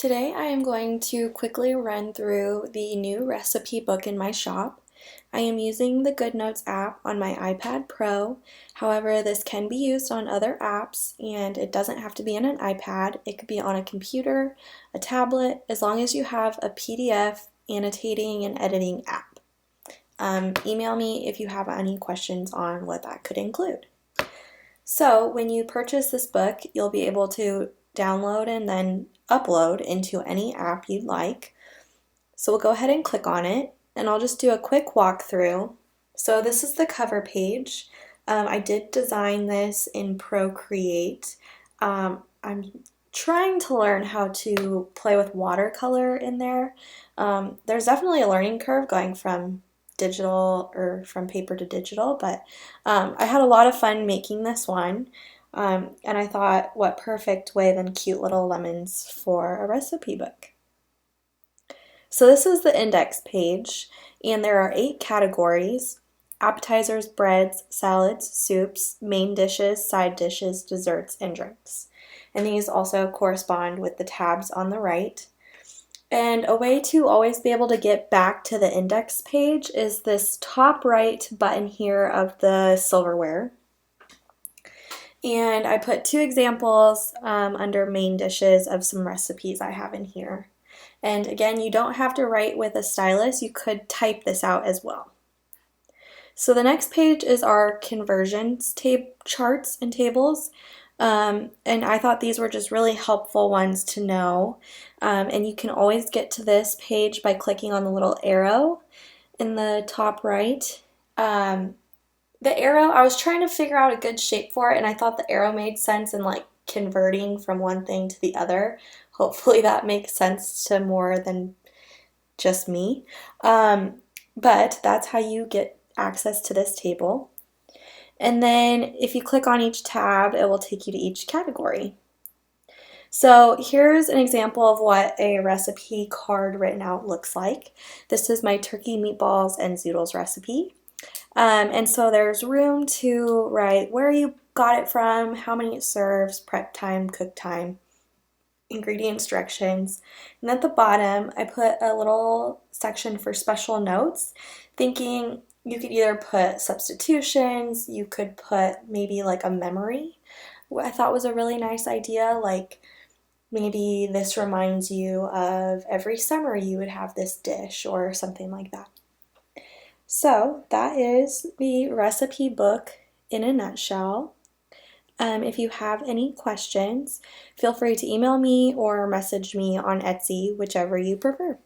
Today I am going to quickly run through the new recipe book in my shop. I am using the GoodNotes app on my iPad Pro. However, this can be used on other apps and it doesn't have to be on an iPad. It could be on a computer, a tablet, as long as you have a PDF annotating and editing app. Email me if you have any questions on what that could include. So when you purchase this book, you'll be able to download and then upload into any app you'd like. So we'll go ahead and click on it, and I'll just do a quick walkthrough. So this is the cover page. I did design this in Procreate. I'm trying to learn how to play with watercolor in there. There's definitely a learning curve going from digital or from paper to digital, but I had a lot of fun making this one. And I thought, what perfect way than cute little lemons for a recipe book. So this is the index page, and there are 8 categories: appetizers, breads, salads, soups, main dishes, side dishes, desserts, and drinks. And these also correspond with the tabs on the right. And a way to always be able to get back to the index page is this top right button here of the silverware. And I put 2 examples under main dishes of some recipes I have in here. And again, you don't have to write with a stylus, you could type this out as well. So the next page is our conversions charts and tables. And I thought these were just really helpful ones to know. And you can always get to this page by clicking on the little arrow in the top right. The arrow, I was trying to figure out a good shape for it, and I thought the arrow made sense in like converting from one thing to the other. Hopefully that makes sense to more than just me. But that's how you get access to this table. And then if you click on each tab, it will take you to each category. So here's an example of what a recipe card written out looks like. This is my turkey meatballs and zoodles recipe. And so there's room to write where you got it from, how many it serves, prep time, cook time, ingredients directions. And at the bottom, I put a little section for special notes, thinking you could either put substitutions, you could put maybe like a memory. What I thought was a really nice idea, like maybe this reminds you of every summer you would have this dish or something like that. So that is the recipe book in a nutshell. If you have any questions, feel free to email me or message me on Etsy, whichever you prefer.